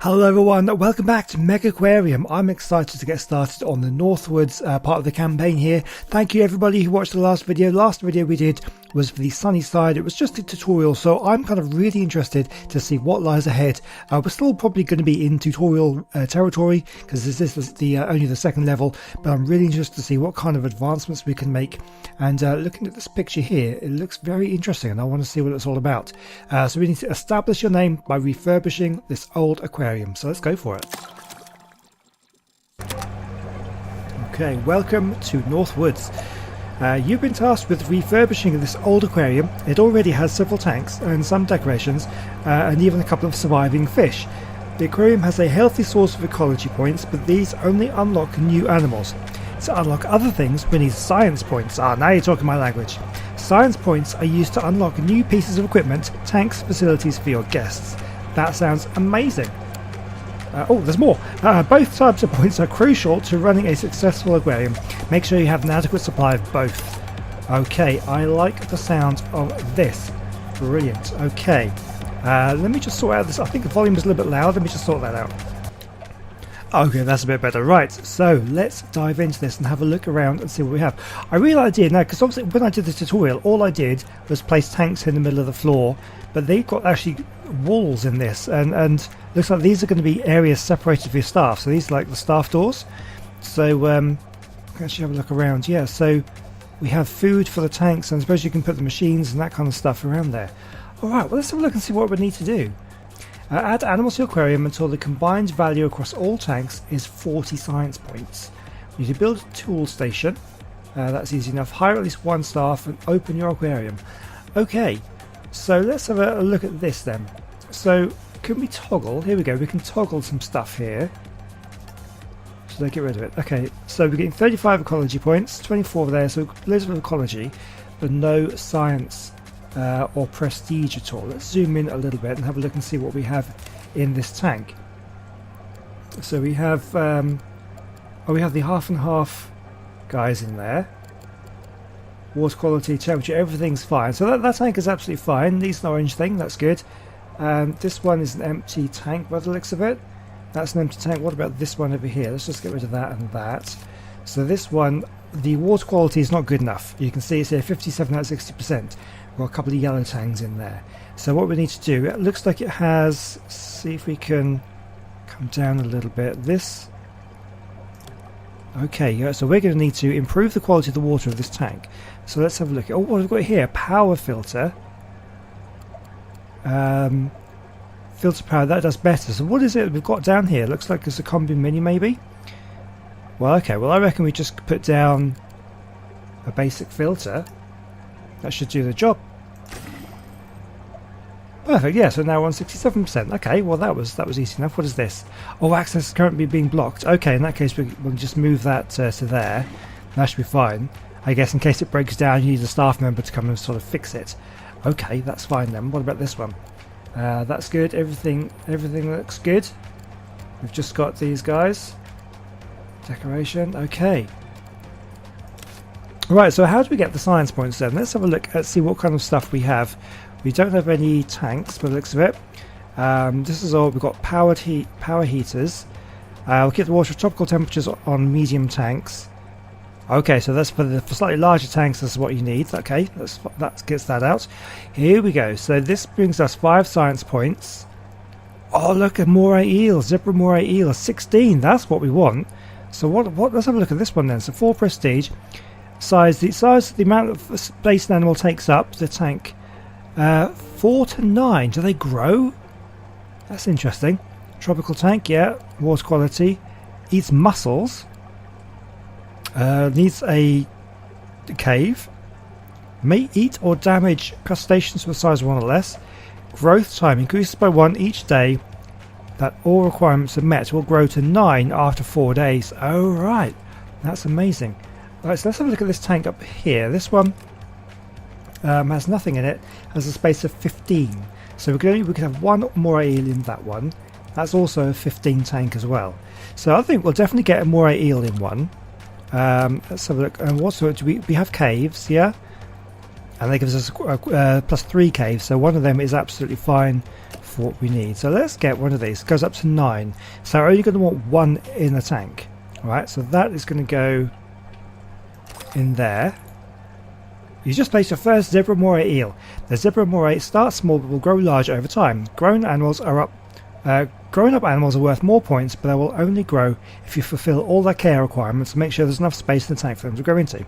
Hello everyone, welcome back to Megaquarium. I'm excited to get started on the Northwards part of the campaign here. Thank you everybody who watched the last video. Last video we did was for the sunny side. It was just a tutorial, so I'm kind of really interested to see what lies ahead. We're still probably going to be in tutorial territory because this is the only the second level, but I'm really interested to see what kind of advancements we can make. And looking at this picture here, it looks very interesting and I want to see what it's all about. So we need to establish your name by refurbishing this old aquarium. So let's go for it. Okay, welcome to Northwoods. You've been tasked with refurbishing this old aquarium. It already has several tanks and some decorations and even a couple of surviving fish. The aquarium has a healthy source of ecology points, but these only unlock new animals. To unlock other things, we need science points. Now you're talking my language. Science points are used to unlock new pieces of equipment, tanks, facilities for your guests. That sounds amazing. Oh, there's more. Both types of points are crucial to running a successful aquarium. Make sure you have an adequate supply of both. Okay, I like the sound of this. Brilliant. Okay, let me just sort out this. I think the volume is a little bit loud. Let me just sort that out. Okay, that's a bit better. Right, so let's dive into this and have a look around and see what we have. I really idea now, because obviously when I did the tutorial, all I did was place tanks in the middle of the floor, but they've got actually walls in this, and looks like these are going to be areas separated for your staff. So these are like the staff doors. So actually have a look around. Yeah, so we have food for the tanks, and I suppose you can put the machines and that kind of stuff around there. All right, well, let's have a look and see what we need to do. Add animals to your aquarium until the combined value across all tanks is 40 science points. You need to build a tool station. That's easy enough. Hire at least one staff and open your aquarium. Okay, so let's have a look at this then. So can we toggle? Here we go. We can toggle some stuff here. Should I get rid of it? Okay, so we're getting 35 ecology points, 24 there, so loads of ecology, but no science or prestige at all. Let's zoom in a little bit and have a look and see what we have in this tank. So we have we have the half and half guys in there. Water quality, temperature, everything's fine. So that tank is absolutely fine. Needs an orange thing, that's good. This one is an empty tank by the looks of it. That's an empty tank. What about this one over here? Let's just get rid of that and that. So this one, the water quality is not good enough. You can see it's here 57 out of 60%. We've got a couple of yellow tangs in there. So what we need to do, it looks like it has, see if we can come down a little bit. This, okay, so we're going to need to improve the quality of the water of this tank. So let's have a look. Oh, what have we got here? Power filter. Filter power, that does better. So what is it we've got down here? Looks like it's a combi mini maybe. Well, okay, well I reckon we just put down a basic filter. That should do the job. Perfect, yeah, so now we're on 67%. Okay, well that was easy enough. What is this? Oh, access is currently being blocked. Okay, in that case we'll just move that to there. That should be fine. I guess in case it breaks down you need a staff member to come and sort of fix it. Okay, that's fine then. What about this one? That's good. Everything looks good. We've just got these guys. Decoration. Okay. Right, so how do we get the science points then? Let's have a look at see what kind of stuff we have. We don't have any tanks by the looks of it. This is all we've got. Power heaters. We'll keep the water at tropical temperatures on medium tanks. Okay, so that's for slightly larger tanks. That's what you need. Okay, that gets that out. Here we go. So this brings us 5 science points. Oh, look at moray eels, zebra moray eels, 16. That's what we want. So what? Let's have a look at this one then. So 4 prestige. The amount of space an animal takes up the tank. 4 to 9. Do they grow? That's interesting. Tropical tank, yeah. Water quality. Eats mussels. Needs a cave. May eat or damage crustaceans with a size of 1 or less. Growth time increases by 1 each day that all requirements are met. Will grow to 9 after 4 days. Oh right, that's amazing. Right, so let's have a look at this tank up here. This one has nothing in it. Has a space of 15. So we can have 1 moray eel in that one. That's also a 15 tank as well. So I think we'll definitely get a moray eel in one. Let's have a look. And what sort do we have caves, and that gives us plus 3 caves, so one of them is absolutely fine for what we need. So let's get one of these. It goes up to 9. So we're only going to want one in the tank. Alright, so that is going to go in there. You just place your first zebra moray eel. The zebra moray starts small but will grow large over time. Grown up animals are worth more points, but they will only grow if you fulfill all their care requirements and make sure there's enough space in the tank for them to grow into.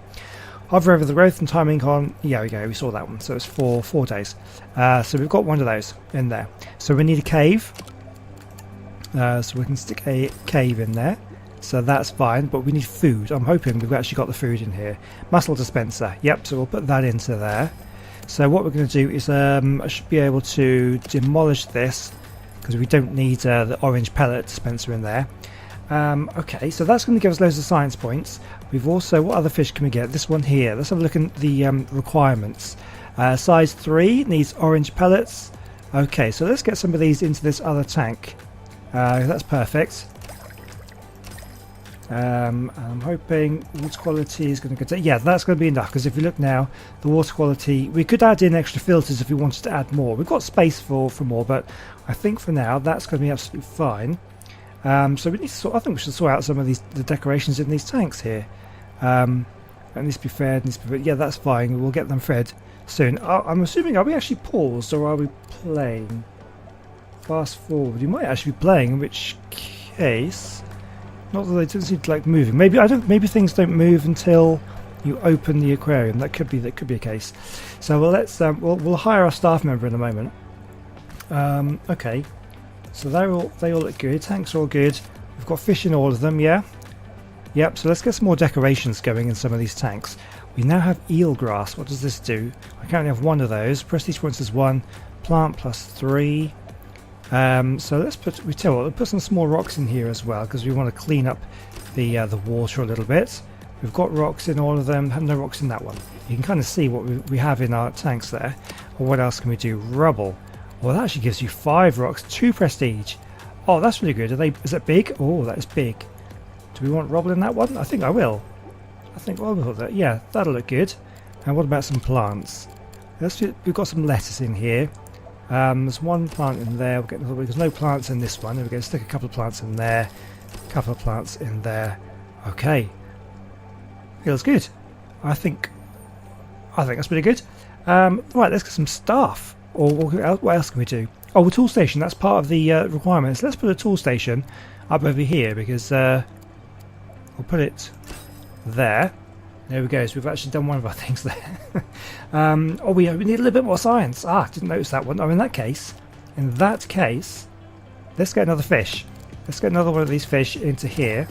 Hover over the growth and timing icon. Yeah, we saw that one. So it's 4 days. So we've got one of those in there. So we need a cave. So we can stick a cave in there. So that's fine, but we need food. I'm hoping we've actually got the food in here. Mussel dispenser. Yep, so we'll put that into there. So what we're going to do is I should be able to demolish this because we don't need the orange pellet dispenser in there. Okay, so that's going to give us loads of science points. We've also, what other fish can we get? This one here. Let's have a look at the requirements. Size 3 needs orange pellets. Okay, so let's get some of these into this other tank. That's perfect. I'm hoping water quality is going to go. Yeah, that's going to be enough, because if you look now, the water quality, we could add in extra filters if we wanted to add more. We've got space for more, but I think for now that's going to be absolutely fine. So we need to I think we should sort out some of the decorations in these tanks here. It needs to be fed. Yeah, that's fine. We'll get them fed soon. I'm assuming, are we actually paused or are we playing? Fast forward. You might actually be playing, in which case. Not that they don't seem to like moving. Maybe things don't move until you open the aquarium. That could be a case. So we'll hire our staff member in a moment. Okay. So they all look good. Tanks are all good. We've got fish in all of them. Yeah. Yep. So let's get some more decorations going in some of these tanks. We now have eel grass. What does this do? I currently have one of those. Prestige points is 1. Plant plus 3. So let's put some small rocks in here as well, because we want to clean up the water a little bit. We've got rocks in all of them. Have no rocks in that one. You can kind of see what we have in our tanks there. Or what else can we do? Rubble. Well, that actually gives you 5 rocks, 2 prestige. Oh, that's really good. Is it big? Oh, that is big. Do we want rubble in that one? I think I will. Yeah, that'll look good. And what about some plants? We've got some lettuce in here. There's one plant in there. There's no plants in this one. There we go. Stick a couple of plants in there. A couple of plants in there. Okay. Feels good. I think that's pretty good. Right, let's get some staff. Or what else can we do? Oh, a tool station. That's part of the requirements. Let's put a tool station up over here, because we'll put it there. There we go. So we've actually done one of our things there. We need a little bit more science. Didn't notice that one. In that case, let's get another fish. Let's get another one of these fish into here.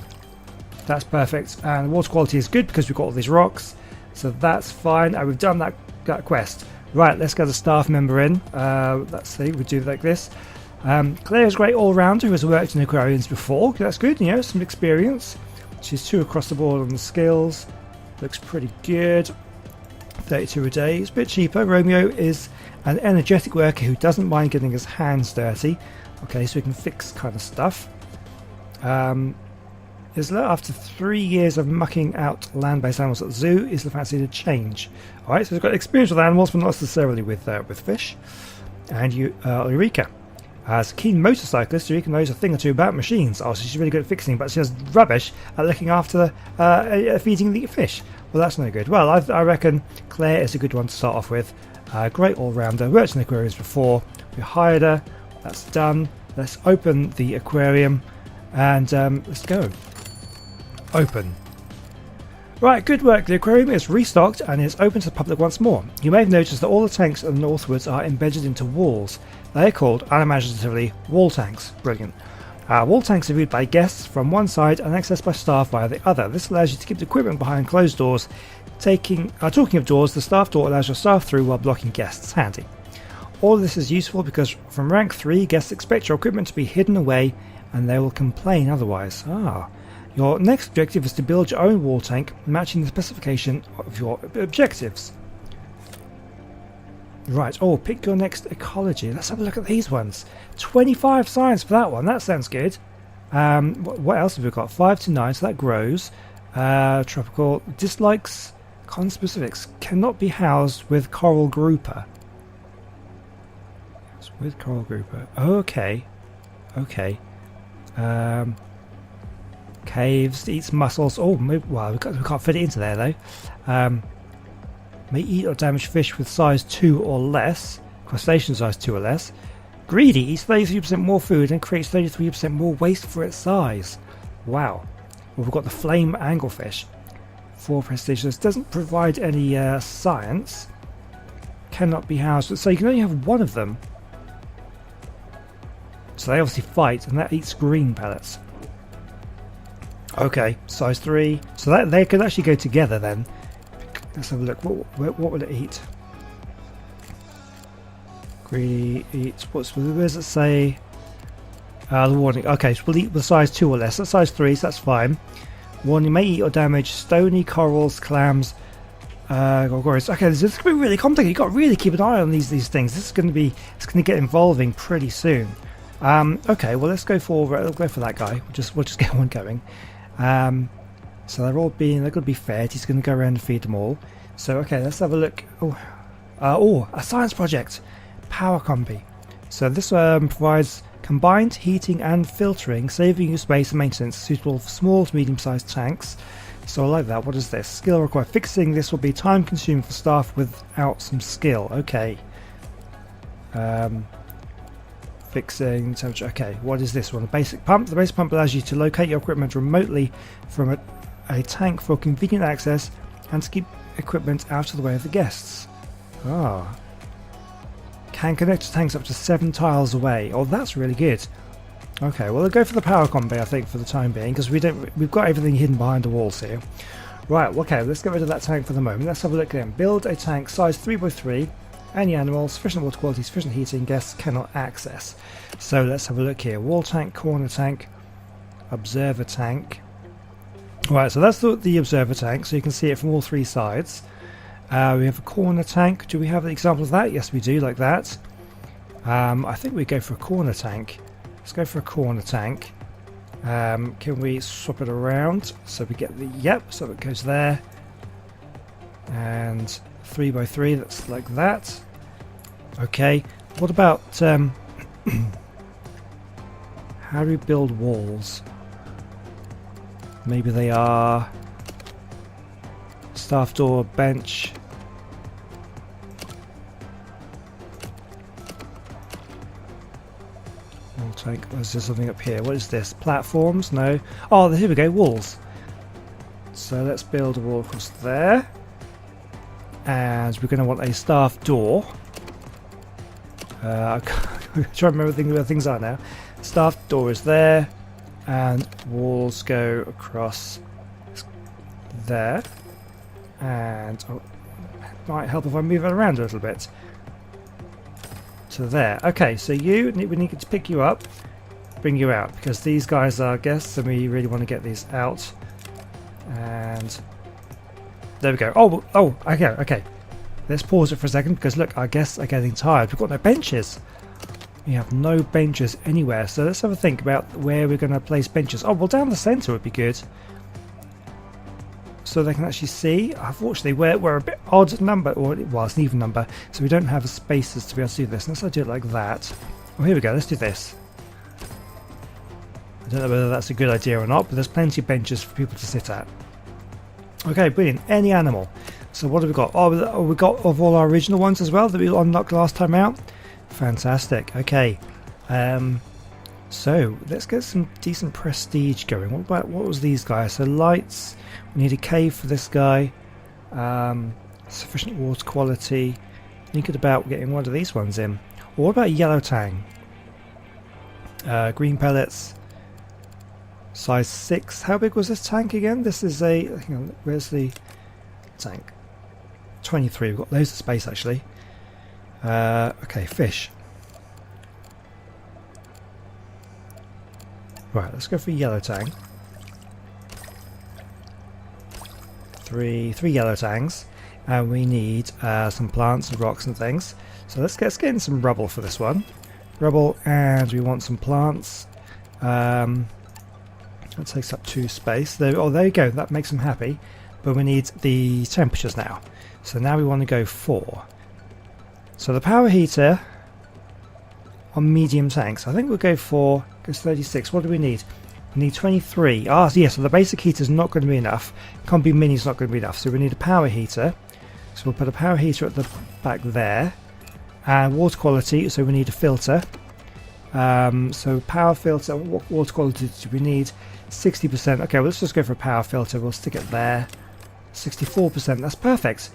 That's perfect. And water quality is good because we've got all these rocks. So that's fine. And we've done that quest. Right, let's get a staff member in. Let's see, we do like this. Claire is a great all-rounder who has worked in aquariums before. That's good, some experience. She's 2 across the board on the skills. Looks pretty good. 32 a day. It's a bit cheaper. Romeo is an energetic worker who doesn't mind getting his hands dirty. Okay, so we can fix kind of stuff. After 3 years of mucking out land-based animals at the zoo, is the fancy to change. Alright, so he's got experience with animals, but not necessarily with fish. And Eureka. As a keen motorcyclist, Eureka knows a thing or two about machines. Oh, so she's really good at fixing, but she has rubbish at looking after feeding the fish. Well, that's no good. Well, I reckon Claire is a good one to start off with. Great all-rounder, worked in aquariums before. We hired her. That's done. Let's open the aquarium and let's go. Open. Right, good work. The aquarium is restocked and is open to the public once more. You may have noticed that all the tanks in the Northwoods are embedded into walls. They are called, unimaginatively, wall tanks. Brilliant. Wall tanks are viewed by guests from one side and accessed by staff via the other. This allows you to keep the equipment behind closed doors. Talking of doors, the staff door allows your staff through while blocking guests. Handy. All of this is useful because from rank 3, guests expect your equipment to be hidden away and they will complain otherwise. Your next objective is to build your own wall tank, matching the specification of your objectives. Right, pick your next ecology. Let's have a look at these ones. 25 science for that one. That sounds good. What else have we got? 5 to 9, so that grows. Tropical. Dislikes conspecifics. Cannot be housed with coral grouper. With coral grouper. Okay. Okay. Caves, eats mussels. Oh, well, we can't fit it into there though. May eat or damage fish with size 2 or less. Crustacean size 2 or less. Greedy eats 33% more food and creates 33% more waste for its size. Wow. Well, we've got the flame anglefish. 4 prestigious. Doesn't provide any science. Cannot be housed. So you can only have one of them. So they obviously fight, and that eats green pellets. Okay, size 3. So that they could actually go together then. Let's have a look. What will it eat? Greedy eats. Where does it say? The warning. Okay, so we'll eat with size 2 or less. That's size 3, so that's fine. Warning: may eat or damage stony corals, clams. Okay, this is going to be really complicated. You've got to really keep an eye on these things. This is going to be. It's going to get involving pretty soon. Okay, well let's go for that guy. We'll just get one going. So they're going to be fed. He's going to go around and feed them all. So okay, let's have a look. A science project, power combi. So this provides combined heating and filtering, saving you space and maintenance, suitable for small to medium-sized tanks. So I like that. What is this? Skill required. Fixing this will be time-consuming for staff without some skill. Okay. Fixing temperature. Okay, what is this one? A basic pump. The basic pump allows you to locate your equipment remotely from a tank for convenient access and to keep equipment out of the way of the guests. Ah. Can connect to tanks up to 7 tiles away. Oh, that's really good. Okay, well, we'll go for the power combi, I think, for the time being, because we've got everything hidden behind the walls here. Right, okay, let's get rid of that tank for the moment. Let's have a look then. Build a tank size 3x3. Any animals, sufficient water quality, sufficient heating, guests cannot access. So let's have a look here. Wall tank, corner tank, observer tank. Right, so that's the observer tank, so you can see it from all 3 sides. We have a corner tank. Do we have an example of that? Yes, we do, like that. I think we go for a corner tank. Let's go for a corner tank. Can we swap it around? So we get the, yep, so it goes there. And 3x3, that's like that. Okay, what about how do we build walls? Maybe they are staff door, bench. Wall tank. Is there something up here? What is this? Platforms? No. Oh, here we go. Walls. So let's build a wall across there. And we're going to want a staff door. I'm trying to remember where things are now. Staff door is there. And walls go across there. And it might help if I move it around a little bit. To there. Okay, so we need to pick you up, bring you out, because these guys are guests and we really want to get these out. And there we go. Oh, okay. Let's pause it for a second, because look, our guests are getting tired. We've got no benches. We have no benches anywhere. So let's have a think about where we're going to place benches. Oh, well, down the centre would be good. So they can actually see. Unfortunately, we're a bit odd number, or well, it's an even number, so we don't have spaces to be able to do this. Let's do it like that. Well, here we go. Let's do this. I don't know whether that's a good idea or not, but there's plenty of benches for people to sit at. Okay, brilliant. Any animal. So what have we got? Oh, we got of all our original ones as well that we unlocked last time out. Fantastic. Okay. So let's get some decent prestige going. What was these guys? So lights. We need a cave for this guy. Sufficient water quality. Thinking about getting one of these ones in. Or what about yellow tang? Green pellets. Size 6. How big was this tank again? This is a... hang on, where's the tank? 23. We've got loads of space actually. Okay, fish. Right, let's go for yellow tang. Three yellow tangs. And we need some plants and rocks and things. So let's get in some rubble for this one. Rubble, and we want some plants. That takes up 2 space. There you go. That makes them happy. But we need the temperatures now. So now we want to go 4. So the power heater on medium tanks. I think we'll go for 36. What do we need? We need 23. Ah, so yeah, so the basic heater is not going to be enough. Combi Mini is not going to be enough. So we need a power heater. So we'll put a power heater at the back there. And water quality, so we need a filter. So power filter, what water quality do we need? 60%. Okay, well, let's just go for a power filter. We'll stick it there. 64%. That's perfect.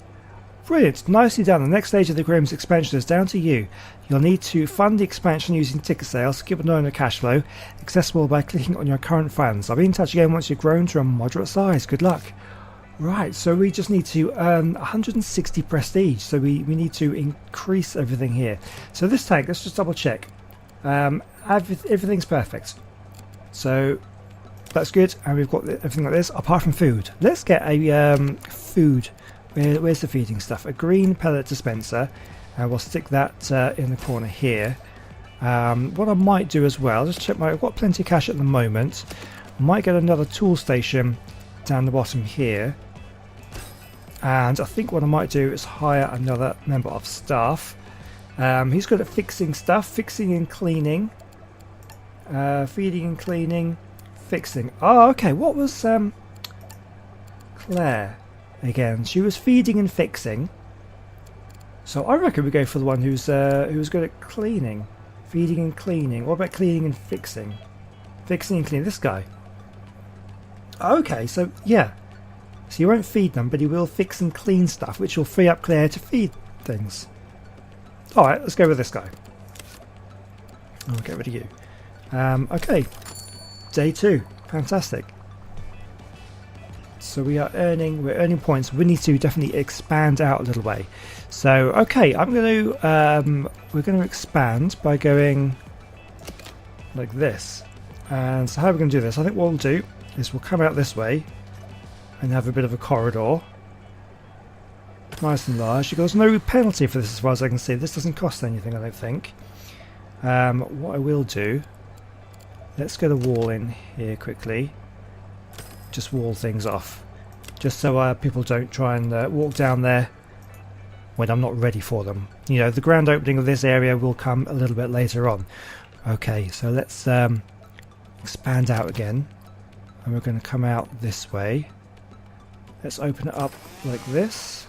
Brilliant. Nicely done. The next stage of the aquarium's expansion is down to you. You'll need to fund the expansion using ticket sales. Keep an eye on your cash flow. Accessible by clicking on your current funds. I'll be in touch again once you've grown to a moderate size. Good luck. Right, so we just need to earn 160 prestige. So we need to increase everything here. So this tank, let's just double check. Everything's perfect. So that's good. And we've got everything like this, apart from food. Let's get a food. Where's the feeding stuff? A green pellet dispenser. And we'll stick that in the corner here. What I might do as well, just check I've got plenty of cash at the moment. Might get another tool station down the bottom here. And I think what I might do is hire another member of staff. He's good at fixing stuff, fixing and cleaning, feeding and cleaning, fixing. Oh, okay. What was Claire again? She was feeding and fixing. So I reckon we go for the one who's good at cleaning, feeding and cleaning. What about cleaning and fixing? Fixing and cleaning. This guy. Okay, so yeah. So he won't feed them, but he will fix and clean stuff, which will free up Claire to feed things. Alright, let's go with this guy. I'll get rid of you. Okay. Day 2. Fantastic. So we're earning points. We need to definitely expand out a little way. So, okay, we're going to expand by going like this. And so how are we going to do this? I think what we'll do is we'll come out this way and have a bit of a corridor. Nice and large. There's no penalty for this as far as I can see. This doesn't cost anything, I don't think. What I will do, let's get a wall in here quickly. Just wall things off. Just so people don't try and walk down there when I'm not ready for them. You know, the grand opening of this area will come a little bit later on. Okay, so let's expand out again. And we're going to come out this way. Let's open it up like this.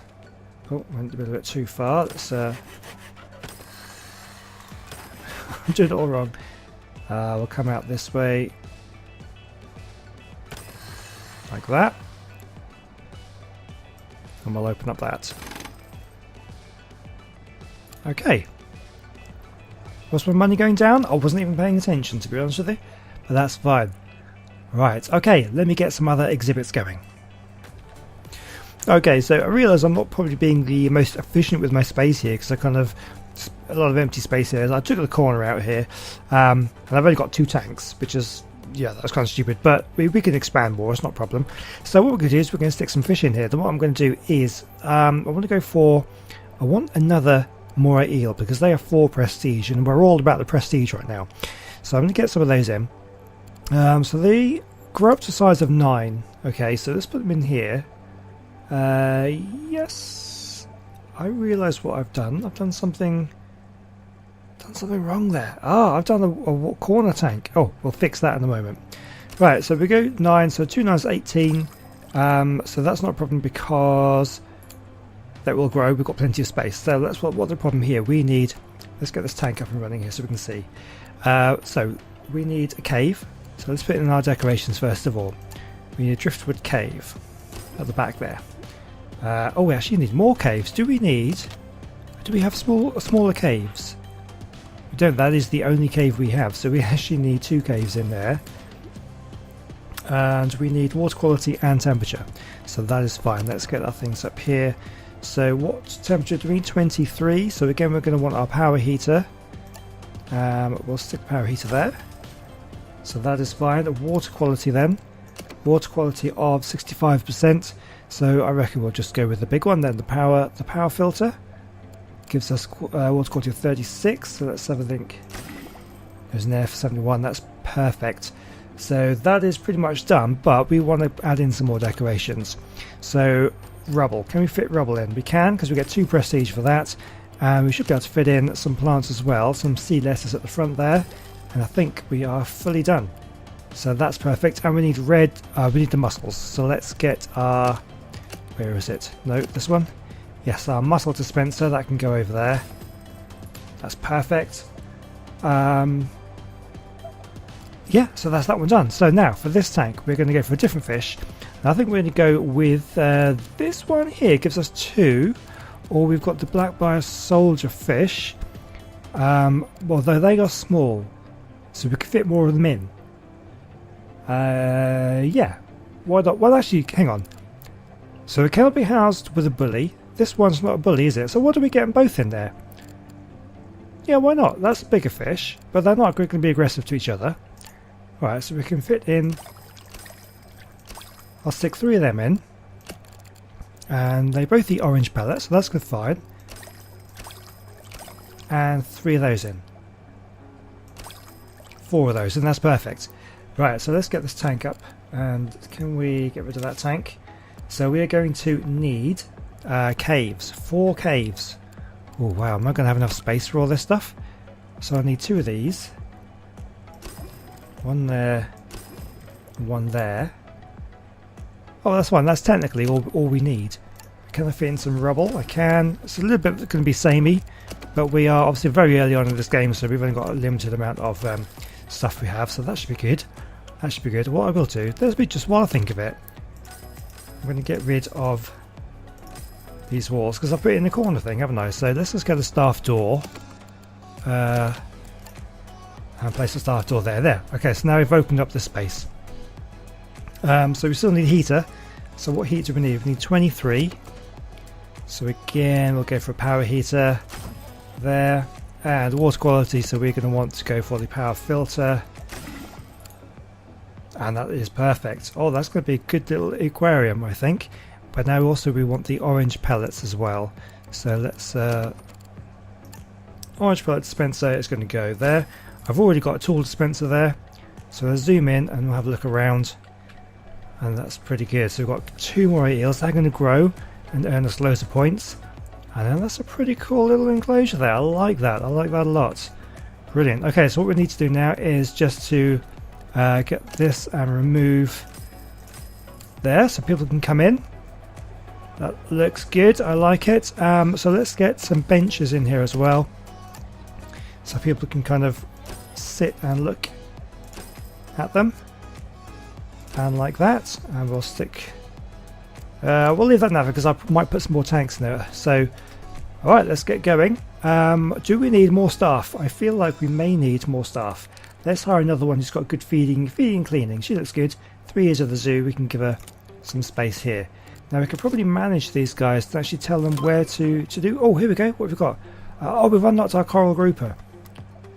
Oh, went a little bit too far. Let's I'm doing it all wrong. We'll come out this way. Like that. And we'll open up that. Okay. Was my money going down? I wasn't even paying attention, to be honest with you. But that's fine. Right, okay, let me get some other exhibits going. Okay, so I realise I'm not probably being the most efficient with my space here because I kind of a lot of empty space here. I took the corner out here, and I've only got 2 tanks, which is that's kind of stupid. But we can expand more. It's not a problem. So what we're going to do is we're going to stick some fish in here. Then what I'm going to do is I want to go for another moray eel because they are 4 prestige, and we're all about the prestige right now. So I'm going to get some of those in. So they grow up to the size of 9. Okay, so let's put them in here. Yes, I realise what I've done. I've done something wrong there. I've done a corner tank. Oh, we'll fix that in a moment. Right, so we go 9, so 2 9 is 18. So that's not a problem because that will grow. We've got plenty of space. So that's what the problem here. We need. Let's get this tank up and running here so we can see. So we need a cave. So let's put it in our decorations first of all. We need a driftwood cave at the back there. Oh, we actually need more caves. Do we have smaller caves? We don't. That is the only cave we have. So we actually need 2 caves in there. And we need water quality and temperature. So that is fine. Let's get our things up here. So what temperature do we need? 23. So again, we're going to want our power heater. We'll stick the power heater there. So that is fine. Water quality then. Water quality of 65%. So I reckon we'll just go with the big one then. The power filter gives us water quality of 36. So that's everything goes in there for 71. That's perfect. So that is pretty much done. But we want to add in some more decorations. So rubble. Can we fit rubble in? We can because we get 2 prestige for that. And we should be able to fit in some plants as well, some sea lettuce at the front there. And I think we are fully done. So that's perfect. And we need we need the mussels. So let's get our, where is it? No, this one. Yes, our mussel dispenser, that can go over there. That's perfect. Yeah, so that's that one done. So now for this tank, we're going to go for a different fish. And I think we're going to go with this one here. It gives us 2. Or we've got the black bias soldier fish. Although they are small, so we can fit more of them in. Yeah. Why not? Well, actually, hang on. So it cannot be housed with a bully. This one's not a bully, is it? So what do we get them both in there? Yeah, why not? That's a bigger fish, but they're not going to be aggressive to each other. Right, so we can fit in. I'll stick 3 of them in. And they both eat orange pellets, so that's good, fine. And 3 of those in. 4 of those, and that's perfect. Right, so let's get this tank up. And can we get rid of that tank? So we are going to need caves. 4 caves. Oh wow, I'm not going to have enough space for all this stuff. So I need 2 of these. 1 there. 1 there. Oh, that's fine. That's technically all we need. Can I fit in some rubble? I can. It's a little bit going to be samey, but we are obviously very early on in this game, so we've only got a limited amount of stuff we have, so that should be good. That should be good. What I will do, there's me just while I think of it, I'm going to get rid of these walls, because I've put it in the corner thing, haven't I? So let's just get a staff door. And place the staff door there. There. Okay, so now we've opened up this space. So we still need a heater. So what heat do we need? We need 23. So again, we'll go for a power heater there. And water quality, so we're going to want to go for the power filter. And that is perfect. Oh, that's going to be a good little aquarium, I think. But now also we want the orange pellets as well. So let's... orange pellet dispenser is going to go there. I've already got a tool dispenser there. So let's zoom in and we'll have a look around. And that's pretty good. So we've got 2 more eels. They're going to grow and earn us loads of points. And then that's a pretty cool little enclosure there. I like that. I like that a lot. Brilliant. Okay, so what we need to do now is just to get this and remove there so people can come in. That looks good. I like it. So let's get some benches in here as well. So people can kind of sit and look at them. And like that, and we'll stick we'll leave that now because I might put some more tanks in there. So alright, let's get going. Do we need more staff? I feel like we may need more staff. Let's hire another one who's got good feeding cleaning. She looks good. 3 years of the zoo, we can give her some space here. Now we could probably manage these guys to actually tell them where to do. Oh, here we go. What have we got? Oh, we've unlocked our coral grouper.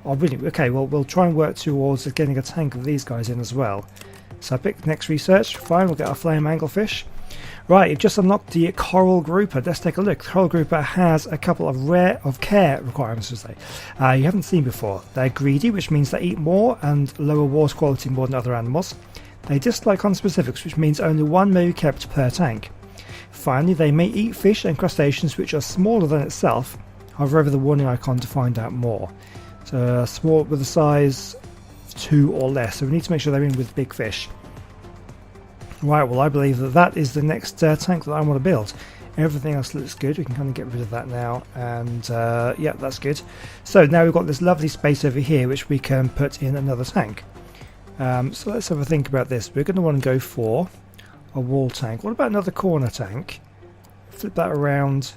Oh, brilliant. Okay, well, we'll try and work towards getting a tank of these guys in as well. So I picked next research. Fine, we'll get our flame anglefish. Right, you've just unlocked the coral grouper. Let's take a look. The coral grouper has a couple of care requirements, to say. You haven't seen before. They're greedy, which means they eat more and lower water quality more than other animals. They dislike conspecifics, which means only 1 may be kept per tank. Finally, they may eat fish and crustaceans which are smaller than itself. Hover over the warning icon to find out more. So small with a size 2 or less, so we need to make sure they're in with big fish. Right, well I believe that is the next tank that I want to build. Everything else looks good. We can kind of get rid of that now, and yeah, that's good. So now we've got this lovely space over here which we can put in another tank. So let's have a think about this. We're going to want to go for a wall tank. What about another corner tank? Flip that around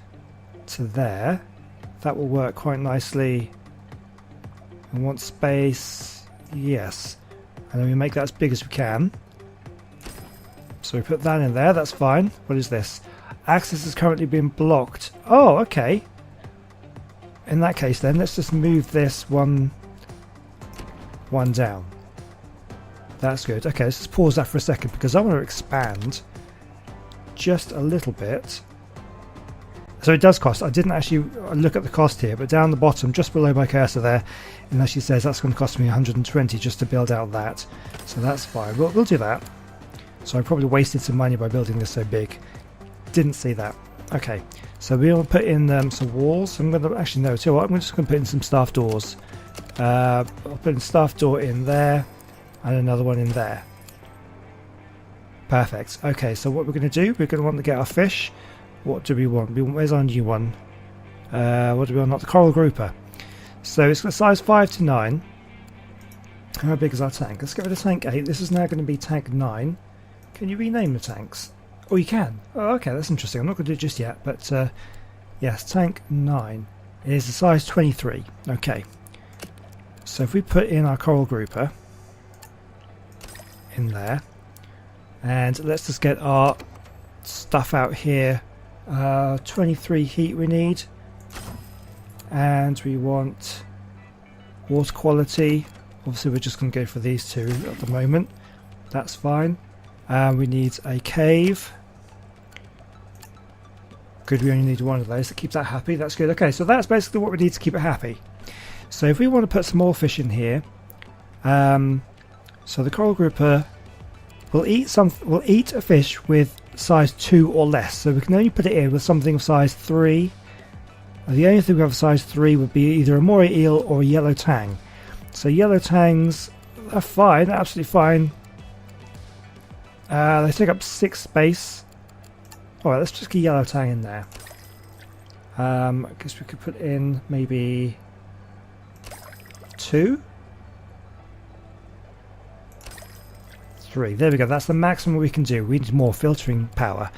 to there. That will work quite nicely. I want space. Yes. And then we make that as big as we can. So we put that in there. That's fine. What is this? Access has currently been blocked. Oh, okay. In that case then, let's just move this one down. That's good. Okay, let's just pause that for a second because I want to expand just a little bit. So it does cost. I didn't actually look at the cost here, but down the bottom, just below my cursor there, it actually says that's going to cost me 120 just to build out that. So that's fine. We'll do that. So I probably wasted some money by building this so big. Didn't see that. Okay, So we want to put in some walls. I'm going to actually no. So I'm just going to put in some staff doors. I'll put a staff door in there and another one in there. Perfect. Okay, so what we're going to do, we're going to want to get our fish. What do we want? Where's our new one? What do we want? Not the coral grouper. So it's got size 5 to 9. How big is our tank? Let's get rid of tank 8. This is now going to be tank 9. Can you rename the tanks? Oh, you can. Oh, okay, that's interesting. I'm not going to do it just yet, but yes, tank 9 is the size 23. Okay. So if we put in our coral grouper in there, and let's just get our stuff out here. 23 heat we need, and we want water quality. Obviously we're just going to go for these two at the moment. That's fine. We need a cave. Good, we only need one of those. That keeps that happy. That's good. Okay, so that's basically what we need to keep it happy. So if we want to put some more fish in here, so the coral grouper will eat a fish with size 2 or less. So we can only put it in with something of size 3. The only thing we have size 3 would be either a moray eel or a yellow tang. So yellow tangs are fine, absolutely fine. They take up 6 space. Alright, let's just get yellow tang in there. I guess we could put in maybe 2? 3. There we go. That's the maximum we can do. We need more filtering power.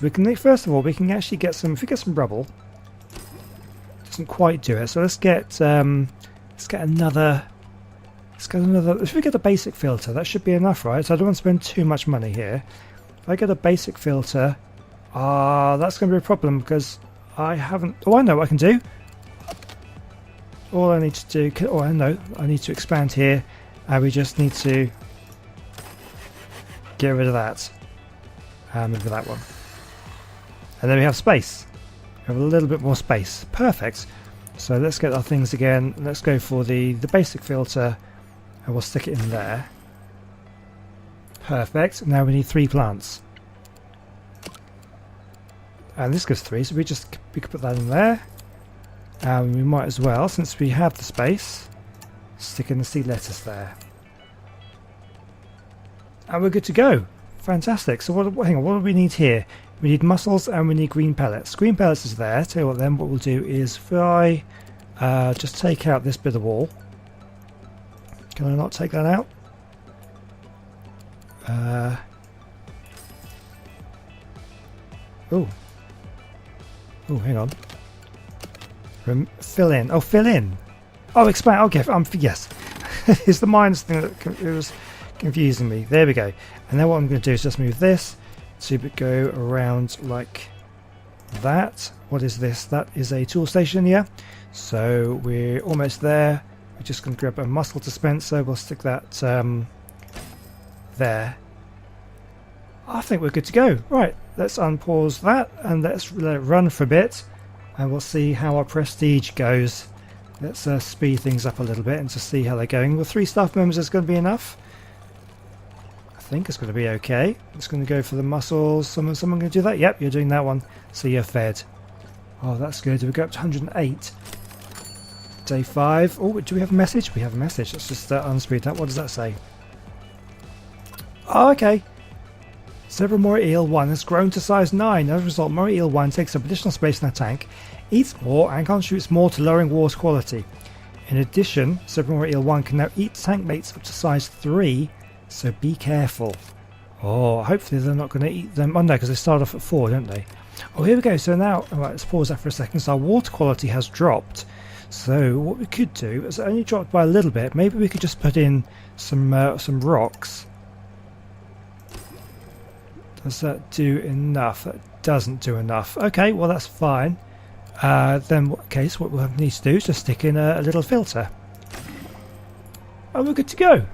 We can first of all we can actually get some. If we get some rubble, doesn't quite do it. So let's get another. If we get a basic filter, that should be enough, right? So I don't want to spend too much money here. If I get a basic filter, that's going to be a problem because I haven't. Oh, I know what I can do. All I need to do. Oh, I know. I need to expand here, and we just need to get rid of that. And rid of that one. And then we have space. We have a little bit more space. Perfect. So let's get our things again. Let's go for the basic filter. And we'll stick it in there. Perfect. Now we need 3 plants. And this gives 3, so we could put that in there. And we might as well, since we have the space, stick in the seed lettuce there. And we're good to go. Fantastic. So hang on, what do we need here? We need mussels and we need green pellets. Green pellets is there. Tell you what then, what we'll do is if I just take out this bit of wall. Can I not take that out? Oh, hang on. Fill in. Oh, fill in. Oh, expand. Okay, yes. It's the minus thing that was confusing me. There we go. And then what I'm going to do is just move this to go around like that. What is this? That is a tool station here. So we're almost there. We're just going to grab a mussel dispenser. We'll stick that there. I think we're good to go. Right, let's unpause that and let's let it run for a bit. And we'll see how our prestige goes. Let's speed things up a little bit and to see how they're going. Well, 3 staff members is going to be enough. I think it's going to be okay. It's going to go for the mussels. Someone going to do that? Yep, you're doing that one. So you're fed. Oh, that's good. We go up to 108. Day 5. Oh, do we have a message? We have a message. Let's just unspeed that. What does that say? Oh, okay. Several moray eel 1 has grown to size 9. As a result, moray eel 1 takes up additional space in the tank, eats more, and contributes more to lowering water quality. In addition, several moray eel 1 can now eat tank mates up to size 3, so be careful. Oh, hopefully they're not going to eat them. Oh no, because they start off at 4, don't they? Oh, here we go. So now, alright, let's pause that for a second. So our water quality has dropped. So what we could do is only dropped by a little bit. Maybe we could just put in some rocks. Does that do enough? That doesn't do enough. Okay, well that's fine. Then what case what we'll need to do is just stick in a little filter. And we're good to go.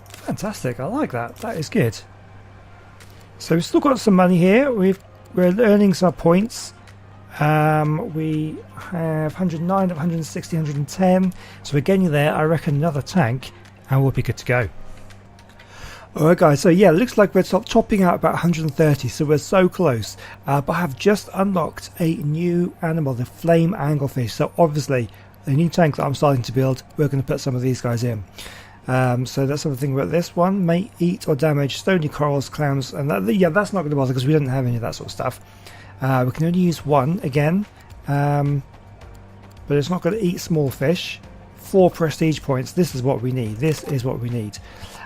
Fantastic, I like that. That is good. So we've still got some money here. We're earning some points. We have 109 of 160, 110. So we're getting there. I reckon another tank and we'll be good to go. Alright guys, so yeah, it looks like we're topping out about 130, so we're so close. But I have just unlocked a new animal, the flame anglefish. So obviously, the new tank that I'm starting to build, we're going to put some of these guys in. So that's something about this one. May eat or damage stony corals, clams, and that, yeah, that's not going to bother because we don't have any of that sort of stuff. We can only use one again, but it's not going to eat small fish. 4 prestige points. This is what we need. This is what we need.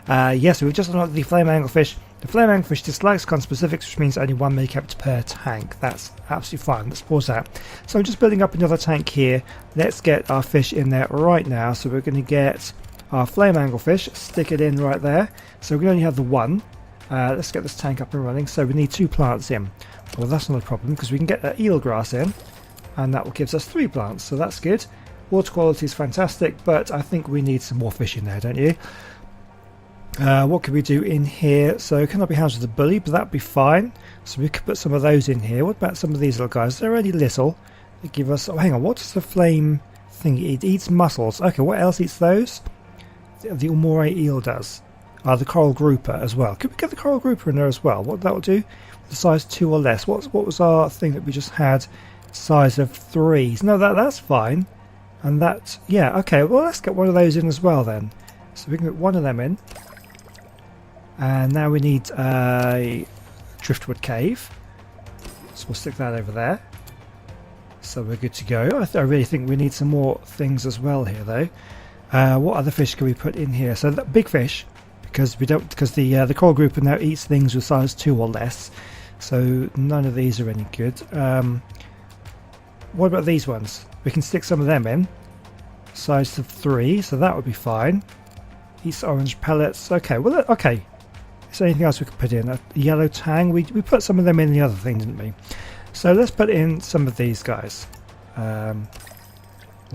Yes, we've just unlocked the flame anglefish. The flame anglefish dislikes conspecifics, which means only one may be kept per tank. That's absolutely fine. Let's pause that. So I'm just building up another tank here. Let's get our fish in there right now. So we're going to get our flame anglefish, stick it in right there. So we only have the one. Let's get this tank up and running. So we need 2 plants in. Well, that's not a problem because we can get the eelgrass in, and that will give us 3 plants. So that's good. Water quality is fantastic, but I think we need some more fish in there, don't you? What can we do in here? So it cannot be housed with a bully, but that'd be fine. So we could put some of those in here. What about some of these little guys? They're only little. They give us... Oh, hang on. What does the flame thing eat? It eats mussels. Okay, what else eats those? The Umore eel does. The coral grouper as well. Could we get the coral grouper in there as well? What that will do? The size 2 or less. What was our thing that we just had? Size of 3. No, that's fine. And that... Yeah, okay. Well, let's get one of those in as well then. So we can get one of them in. And now we need a driftwood cave, so we'll stick that over there. So we're good to go. I really think we need some more things as well here, though. What other fish can we put in here? So that big fish, because the coral grouper now eats things with size 2 or less. So none of these are any good. What about these ones? We can stick some of them in. Size of 3, so that would be fine. Eats orange pellets. Okay, well, okay. Is there anything else we could put in? A yellow tang? We put some of them in the other thing, didn't we? So let's put in some of these guys. We'll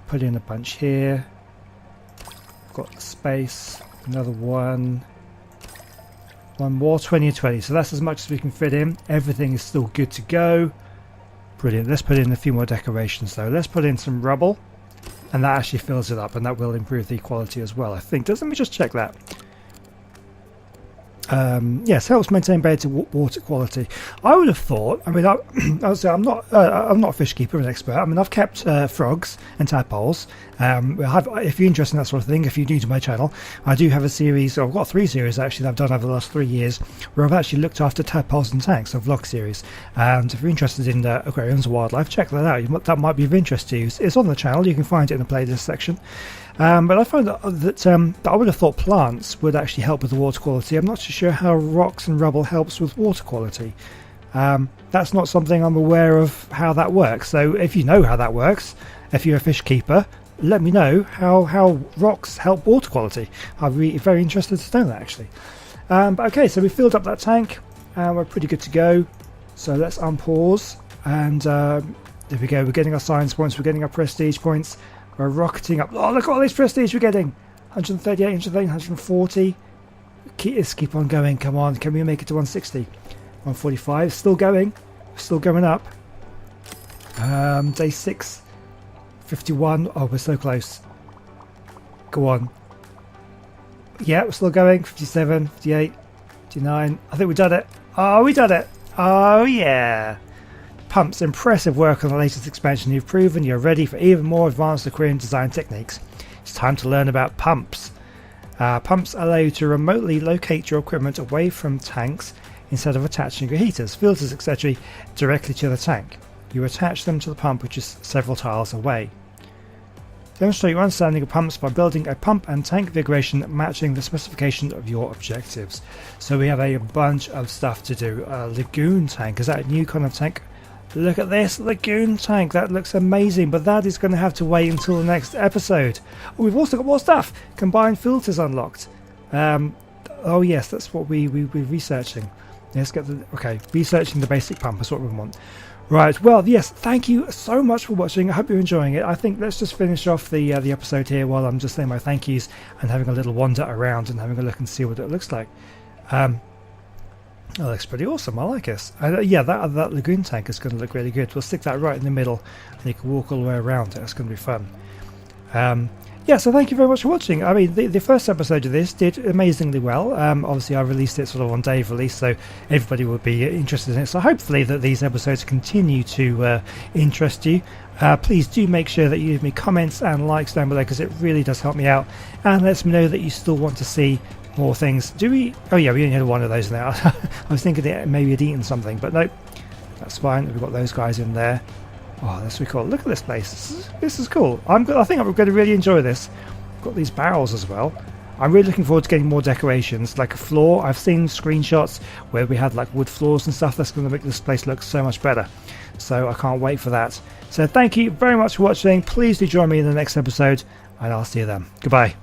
put in a bunch here. Got the space. Another one. One more. 20 and 20. So that's as much as we can fit in. Everything is still good to go. Brilliant. Let's put in a few more decorations though. Let's put in some rubble. And that actually fills it up, and that will improve the quality as well, I think. Let me just check that. Yes, helps maintain better water quality. I would have thought. I mean, I'm not a fish keeper, an expert. I mean, I've kept frogs and tadpoles. If you're interested in that sort of thing, if you're new to my channel, I do have a series. Or I've got 3 series actually that I've done over the last 3 years, where I've actually looked after tadpoles and tanks, a vlog series. And if you're interested in aquariums or wildlife, check that out. That might be of interest to you. It's on the channel. You can find it in the playlist section. But I find that I would have thought plants would actually help with the water quality. I'm not too sure how rocks and rubble helps with water quality. That's not something I'm aware of how that works. So if you know how that works, if you're a fish keeper, let me know how rocks help water quality. I'd be very interested to know that actually. But okay, so we filled up that tank and we're pretty good to go. So let's unpause, and there we go. We're getting our science points, we're getting our prestige points. We're rocketing up. Oh, look at all this prestige we're getting. 138, 130, 140. Let's keep on going. Come on. Can we make it to 160? 145. Still going. Still going up. Day 6. 51. Oh, we're so close. Go on. Yeah, we're still going. 57, 58, 59. I think we've done it. Oh, we done it. Oh, yeah. Pumps, impressive work on the latest expansion. You've proven you're ready for even more advanced aquarium design techniques. It's time to learn about pumps. Pumps allow you to remotely locate your equipment away from tanks instead of attaching your heaters, filters, etc. directly to the tank. You attach them to the pump, which is several tiles away. Demonstrate your understanding of pumps by building a pump and tank configuration matching the specification of your objectives. So we have a bunch of stuff to do. Lagoon tank, is that a new kind of tank? Look at this lagoon tank, that looks amazing, but that is going to have to wait until the next episode. Oh, we've also got more stuff. Combined filters unlocked. Oh yes, that's what we're researching. Let's get researching the basic pump is what we want. Right, well, yes, thank you so much for watching. I hope you're enjoying it. I think let's just finish off the episode here while I'm just saying my thank yous and having a little wander around and having a look and see what it looks like. That looks pretty awesome. I like it. Yeah, that lagoon tank is going to look really good. We'll stick that right in the middle and you can walk all the way around it. It's going to be fun. yeah, so thank you very much for watching. I mean, the first episode of this did amazingly well. Obviously, I released it sort of on day of release, so everybody would be interested in it. So hopefully that these episodes continue to interest you. Please do make sure that you leave me comments and likes down below, because it really does help me out and lets me know that you still want to see more things. Do we? Oh yeah, we only had one of those now. I was thinking that maybe had eaten something, but no, that's fine. We've got those guys in there. Oh, that's really cool. Look at this place. This is cool. I think I'm going to really enjoy this. Got these barrels as well. I'm really looking forward to getting more decorations, like a floor. I've seen screenshots where we had like wood floors and stuff. That's going to make this place look so much better. So I can't wait for that. So thank you very much for watching. Please do join me in the next episode, and I'll see you then. Goodbye.